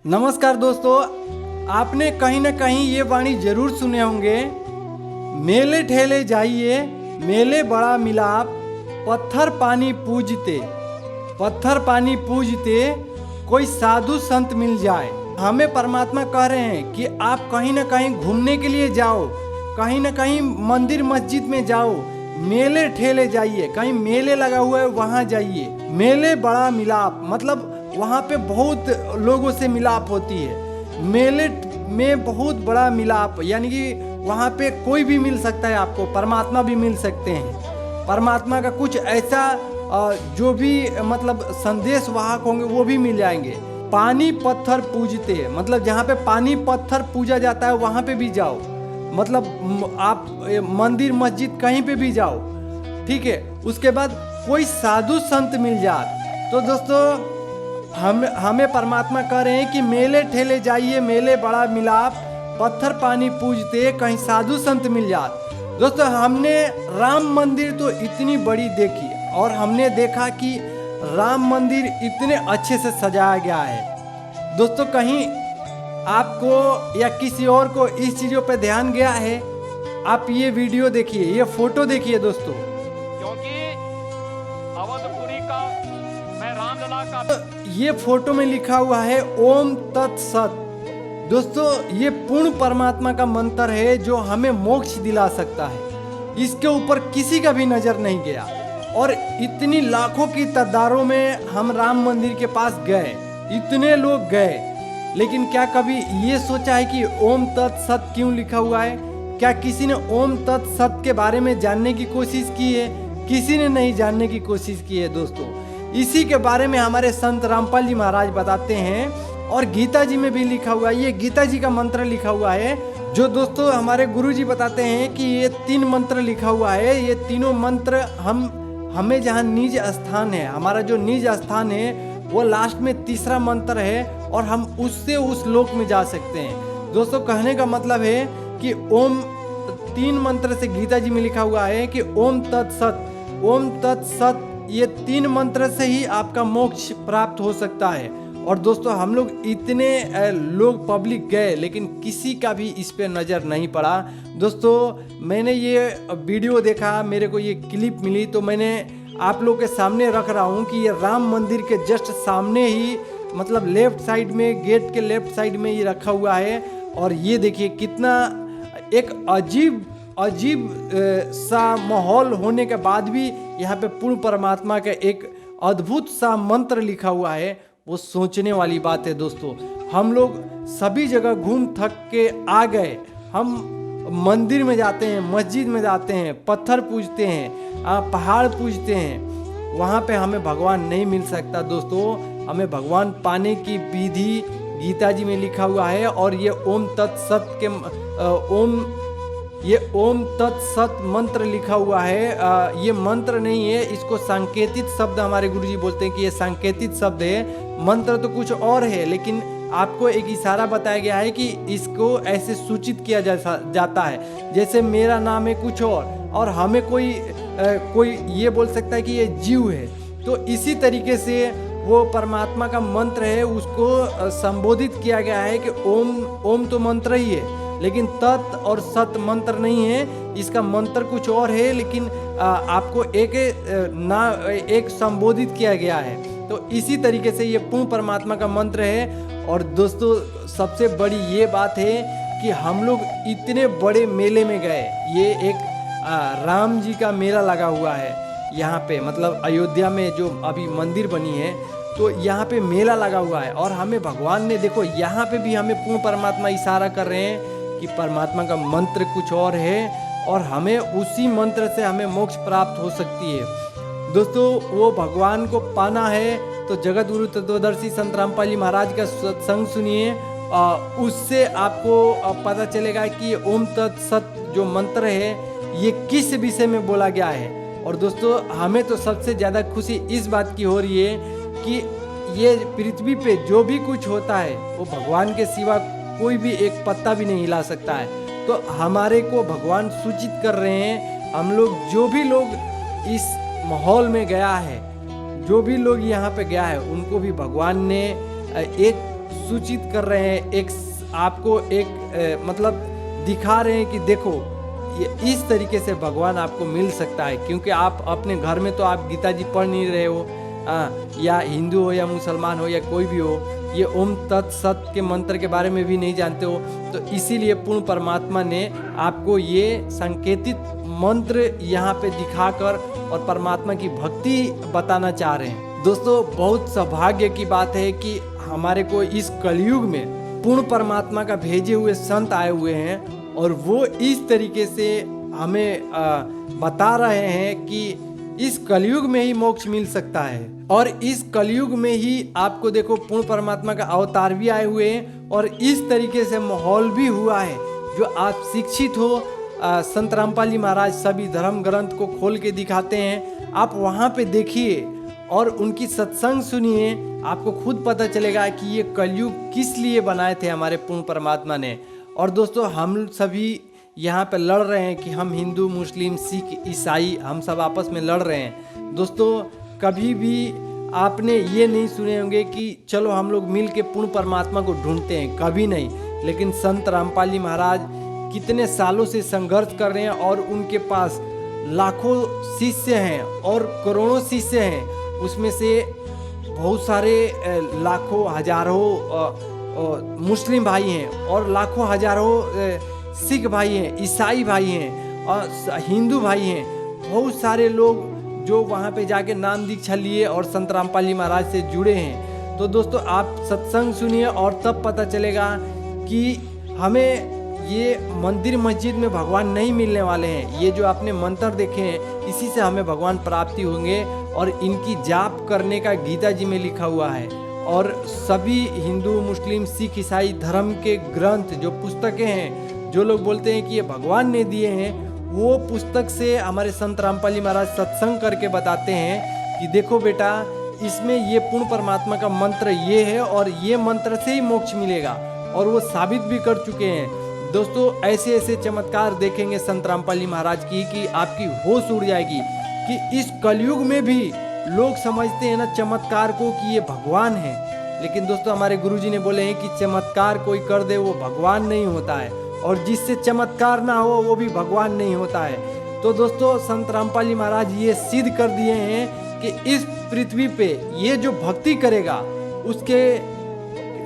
नमस्कार दोस्तों, आपने कहीं ना कहीं ये वाणी जरूर सुने होंगे। मेले ठेले जाइए, मेले बड़ा मिलाप, पत्थर पानी पूजते, पत्थर पानी पूजते, कोई साधु संत मिल जाए। हमें परमात्मा कह रहे हैं कि आप कहीं ना कहीं घूमने के लिए जाओ, कहीं ना कहीं मंदिर मस्जिद में जाओ, मेले ठेले जाइए, कहीं मेले लगा हुआ है वहाँ जाइए। मेले बड़ा मिलाप मतलब वहाँ पे बहुत लोगों से मिलाप होती है। मेले में बहुत बड़ा मिलाप यानी कि वहाँ पे कोई भी मिल सकता है, आपको परमात्मा भी मिल सकते हैं। परमात्मा का कुछ ऐसा जो भी मतलब संदेश वाहक होंगे वो भी मिल जाएंगे। पानी पत्थर पूजते मतलब जहाँ पे पानी पत्थर पूजा जाता है वहाँ पे भी जाओ, मतलब आप मंदिर मस्जिद कहीं पे भी जाओ, ठीक है। उसके बाद कोई साधु संत मिल जाए। तो दोस्तों हमें परमात्मा कह रहे हैं कि मेले ठेले जाइए, मेले बड़ा मिलाप, पत्थर पानी पूजते, कहीं साधु संत मिल जाए। दोस्तों हमने राम मंदिर तो इतनी बड़ी देखी और हमने देखा कि राम मंदिर इतने अच्छे से सजाया गया है। दोस्तों कहीं आपको या किसी और को इस चीज़ों पे ध्यान गया है? आप ये वीडियो देखिए, ये फोटो देखिए दोस्तों, क्योंकि अवधपुरी का मैं रामलला का ये फोटो में लिखा हुआ है ओम तत्सत। दोस्तों ये पूर्ण परमात्मा का मंत्र है जो हमें मोक्ष दिला सकता है। इसके ऊपर किसी का भी नजर नहीं गया और इतनी लाखों की तादादों में हम राम मंदिर के पास गए, इतने लोग गए, लेकिन क्या कभी ये सोचा है कि ओम तत्सत क्यों लिखा हुआ है? क्या किसी ने ओम तत्सत के बारे में जानने की कोशिश की है? किसी ने नहीं जानने की कोशिश की है। दोस्तों इसी के बारे में हमारे संत रामपाल जी महाराज बताते हैं और गीता जी में भी लिखा हुआ है। ये गीता जी का मंत्र लिखा हुआ है जो दोस्तों हमारे गुरु जी बताते हैं कि ये 3 मंत्र लिखा हुआ है। ये तीनों मंत्र हमें जहाँ निज स्थान है, हमारा जो निज स्थान है वो लास्ट में तीसरा मंत्र है और हम उससे उस लोक में जा सकते हैं। दोस्तों कहने का मतलब है कि ओम 3 मंत्र से गीता जी में लिखा हुआ है कि ओम तत्सत, ओम तत्सत, ये 3 मंत्र से ही आपका मोक्ष प्राप्त हो सकता है। और दोस्तों हम लोग इतने लोग पब्लिक गए लेकिन किसी का भी इस पे नज़र नहीं पड़ा। दोस्तों मैंने ये वीडियो देखा, मेरे को ये क्लिप मिली तो मैंने आप लोग के सामने रख रहा हूँ कि ये राम मंदिर के जस्ट सामने ही मतलब लेफ्ट साइड में, गेट के लेफ्ट साइड में ये रखा हुआ है। और ये देखिए कितना एक अजीब सा माहौल होने के बाद भी यहाँ पे पूर्ण परमात्मा का एक अद्भुत सा मंत्र लिखा हुआ है। वो सोचने वाली बात है दोस्तों। हम लोग सभी जगह घूम थक के आ गए, हम मंदिर में जाते हैं, मस्जिद में जाते हैं, पत्थर पूजते हैं, पहाड़ पूजते हैं, वहाँ पे हमें भगवान नहीं मिल सकता। दोस्तों हमें भगवान पाने की विधि गीता जी में लिखा हुआ है और ये ओम तत्सत के ओम तत्सत मंत्र लिखा हुआ है। ये मंत्र नहीं है, इसको सांकेतिक शब्द हमारे गुरुजी बोलते हैं कि ये सांकेतिक शब्द है। मंत्र तो कुछ और है लेकिन आपको एक इशारा बताया गया है कि इसको ऐसे सूचित किया जाता है जैसे मेरा नाम है कुछ और हमें कोई ये बोल सकता है कि ये जीव है। तो इसी तरीके से वो परमात्मा का मंत्र है, उसको संबोधित किया गया है कि ओम तो मंत्र ही है लेकिन तत् और सत मंत्र नहीं है। इसका मंत्र कुछ और है लेकिन आपको एक संबोधित किया गया है। तो इसी तरीके से ये पूर्ण परमात्मा का मंत्र है। और दोस्तों सबसे बड़ी ये बात है कि हम लोग इतने बड़े मेले में गए। ये एक राम जी का मेला लगा हुआ है यहाँ पे, मतलब अयोध्या में जो अभी मंदिर बनी है तो यहाँ पे मेला लगा हुआ है। और हमें भगवान ने देखो यहाँ पे भी हमें पूर्ण परमात्मा इशारा कर रहे हैं कि परमात्मा का मंत्र कुछ और है और हमें उसी मंत्र से हमें मोक्ष प्राप्त हो सकती है। दोस्तों वो भगवान को पाना है तो जगत गुरु तत्वदर्शी संत रामपाल जी महाराज का सत्संग सुनिए, उससे आपको पता चलेगा कि ओम तत्सत जो मंत्र है ये किस विषय में बोला गया है। और दोस्तों हमें तो सबसे ज़्यादा खुशी इस बात की हो रही है कि ये पृथ्वी पे जो भी कुछ होता है वो भगवान के सिवा कोई भी एक पत्ता भी नहीं हिला सकता है। तो हमारे को भगवान सूचित कर रहे हैं, हम लोग जो भी लोग इस माहौल में गया है, जो भी लोग यहाँ पे गया है, उनको भी भगवान ने एक सूचित कर रहे हैं, आपको एक मतलब दिखा रहे हैं कि देखो ये इस तरीके से भगवान आपको मिल सकता है। क्योंकि आप अपने घर में तो आप गीता जी पढ़ नहीं रहे हो, या हिंदू हो या मुसलमान हो या कोई भी हो, ये ओम तत्सत के मंत्र के बारे में भी नहीं जानते हो। तो इसीलिए पूर्ण परमात्मा ने आपको ये संकेतित मंत्र यहाँ पे दिखाकर और परमात्मा की भक्ति बताना चाह रहे हैं। दोस्तों, बहुत सौभाग्य की बात है कि हमारे को इस कलयुग में पूर्ण परमात्मा का भेजे हुए संत आए हुए हैं और वो इस तरीके से हमें बता रहे हैं कि इस कलयुग में ही मोक्ष मिल सकता है। और इस कलयुग में ही आपको देखो पूर्ण परमात्मा का अवतार भी आए हुए हैं और इस तरीके से माहौल भी हुआ है। जो आप शिक्षित हो, संत रामपाल जी महाराज सभी धर्म ग्रंथ को खोल के दिखाते हैं, आप वहाँ पे देखिए और उनकी सत्संग सुनिए, आपको खुद पता चलेगा कि ये कलयुग किस लिए बनाए थे हमारे पूर्ण परमात्मा ने। और दोस्तों, हम सभी यहाँ पे लड़ रहे हैं कि हम हिंदू, मुस्लिम, सिख, ईसाई हम सब आपस में लड़ रहे हैं। दोस्तों, कभी भी आपने ये नहीं सुने होंगे कि चलो हम लोग मिल के पूर्ण परमात्मा को ढूंढते हैं, कभी नहीं। लेकिन संत रामपाल जी महाराज कितने सालों से संघर्ष कर रहे हैं और उनके पास लाखों शिष्य हैं और करोड़ों शिष्य हैं। उसमें से बहुत सारे लाखों हजारों मुस्लिम भाई हैं और लाखों हजारों सिख भाई हैं, ईसाई भाई हैं और हिंदू भाई हैं। बहुत सारे लोग जो वहाँ पे जाके नाम दीक्षा लिए और संत रामपाल जी महाराज से जुड़े हैं। तो दोस्तों, आप सत्संग सुनिए और तब पता चलेगा कि हमें ये मंदिर मस्जिद में भगवान नहीं मिलने वाले हैं। ये जो आपने मंत्र देखे हैं, इसी से हमें भगवान प्राप्ति होंगे और इनकी जाप करने का गीता जी में लिखा हुआ है। और सभी हिंदू, मुस्लिम, सिख, ईसाई धर्म के ग्रंथ जो पुस्तकें हैं, जो लोग बोलते हैं कि ये भगवान ने दिए हैं, वो पुस्तक से हमारे संत रामपाल जी महाराज सत्संग करके बताते हैं कि देखो बेटा, इसमें ये पूर्ण परमात्मा का मंत्र ये है और ये मंत्र से ही मोक्ष मिलेगा। और वो साबित भी कर चुके हैं। दोस्तों, ऐसे ऐसे चमत्कार देखेंगे संत रामपाल जी महाराज की कि आपकी होश उड़ जाएगी कि इस कलयुग में भी लोग समझते हैं ना चमत्कार को कि ये भगवान है। लेकिन दोस्तों, हमारे गुरुजी ने बोले हैं कि चमत्कार कोई कर दे वो भगवान नहीं होता है, और जिससे चमत्कार ना हो वो भी भगवान नहीं होता है। तो दोस्तों, संत रामपाल जी महाराज ये सिद्ध कर दिए हैं कि इस पृथ्वी पे ये जो भक्ति करेगा उसके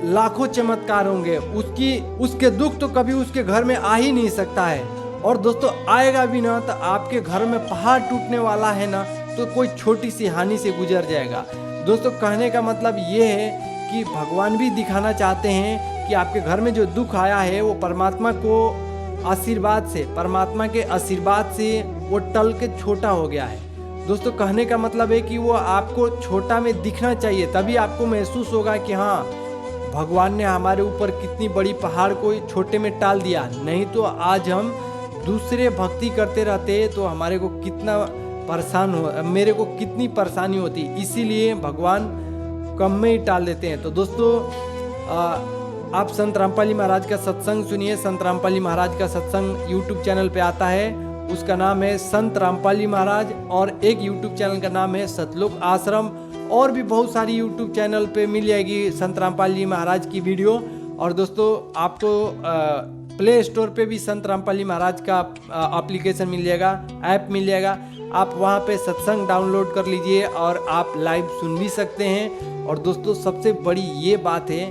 लाखों चमत्कार होंगे। उसके दुख तो कभी उसके घर में आ ही नहीं सकता है। और दोस्तों, आएगा भी ना तो आपके घर में पहाड़ टूटने वाला है ना, तो कोई छोटी सी हानि से गुजर जाएगा। दोस्तों, कहने का मतलब ये है कि भगवान भी दिखाना चाहते हैं कि आपके घर में जो दुख आया है वो परमात्मा को आशीर्वाद से, परमात्मा के आशीर्वाद से वो टल के छोटा हो गया है। दोस्तों, कहने का मतलब है कि वो आपको छोटा में दिखना चाहिए, तभी आपको महसूस होगा कि हाँ, भगवान ने हमारे ऊपर कितनी बड़ी पहाड़ को छोटे में टाल दिया। नहीं तो आज हम दूसरे भक्ति करते रहते तो हमारे को कितना मेरे को कितनी परेशानी होती। इसीलिए भगवान कम में ही टाल देते हैं। तो दोस्तों, आप संत रामपाल जी महाराज का सत्संग सुनिए। संत रामपाल जी महाराज का सत्संग यूट्यूब चैनल पे आता है, उसका नाम है संत रामपाल जी महाराज, और एक यूट्यूब चैनल का नाम है सतलोक आश्रम। और भी बहुत सारी यूट्यूब चैनल पे मिल जाएगी संत रामपाल जी महाराज की वीडियो। और दोस्तों, आपको प्ले स्टोर पे भी संत रामपाल जी महाराज का एप्लीकेशन मिल जाएगा, ऐप मिल जाएगा। आप वहाँ पे सत्संग डाउनलोड कर लीजिए और आप लाइव सुन भी सकते हैं। और दोस्तों, सबसे बड़ी ये बात है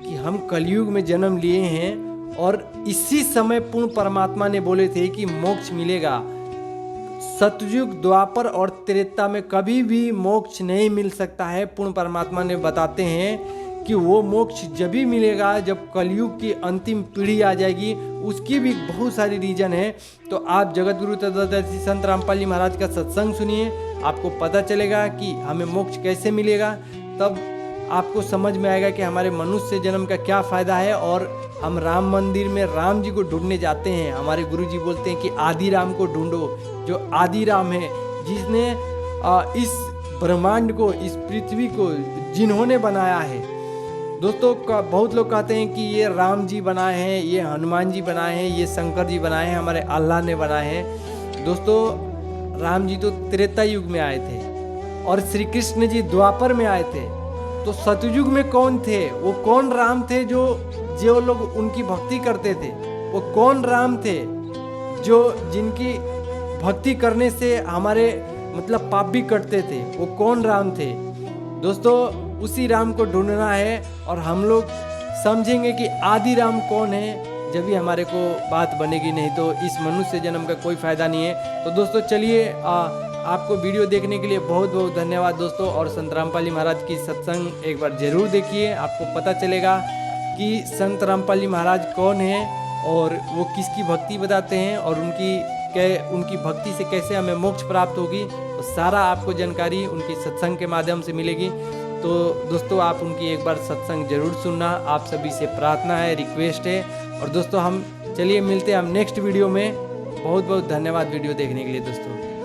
कि हम कलयुग में जन्म लिए हैं और इसी समय पूर्ण परमात्मा ने बोले थे कि मोक्ष मिलेगा। सतयुग, द्वापर और त्रेता में कभी भी मोक्ष नहीं मिल सकता है। पूर्ण परमात्मा ने बताते हैं कि वो मोक्ष जब भी मिलेगा जब कलयुग की अंतिम पीढ़ी आ जाएगी। उसकी भी बहुत सारी रीजन है। तो आप जगत गुरु तत्वदर्शी संत रामपाल जी महाराज का सत्संग सुनिए, आपको पता चलेगा कि हमें मोक्ष कैसे मिलेगा। तब आपको समझ में आएगा कि हमारे मनुष्य जन्म का क्या फ़ायदा है। और हम राम मंदिर में राम जी को ढूंढने जाते हैं। हमारे गुरुजी बोलते हैं कि आदि राम को ढूंढो, जो आदि राम है, जिसने इस ब्रह्मांड को, इस पृथ्वी को जिन्होंने बनाया है। दोस्तों, बहुत लोग कहते हैं कि ये राम जी बनाए हैं, ये हनुमान जी बनाए हैं, ये शंकर जी बनाए हैं, हमारे अल्लाह ने बनाए हैं। दोस्तों, राम जी तो त्रेता युग में आए थे और श्री कृष्ण जी द्वापर में आए थे। तो सतयुग में कौन थे, वो कौन राम थे जो लोग उनकी भक्ति करते थे, वो कौन राम थे जो जिनकी भक्ति करने से हमारे मतलब पाप भी कटते थे, वो कौन राम थे। दोस्तों उसी राम को ढूंढना है और हम लोग समझेंगे कि आदि राम कौन है, जब भी हमारे को बात बनेगी, नहीं तो इस मनुष्य जन्म का कोई फायदा नहीं है। तो दोस्तों चलिए आपको वीडियो देखने के लिए बहुत बहुत धन्यवाद दोस्तों, और संत रामपाल महाराज की सत्संग एक बार जरूर देखिए, आपको पता चलेगा कि संत रामपाल महाराज कौन है और वो किसकी भक्ति बताते हैं और उनकी भक्ति से कैसे हमें मोक्ष प्राप्त होगी, तो सारा आपको जानकारी उनकी सत्संग के माध्यम से मिलेगी। तो दोस्तों आप उनकी एक बार सत्संग जरूर सुनना, आप सभी से प्रार्थना है, रिक्वेस्ट है। और दोस्तों हम चलिए मिलते हैं हम नेक्स्ट वीडियो में। बहुत बहुत धन्यवाद वीडियो देखने के लिए दोस्तों।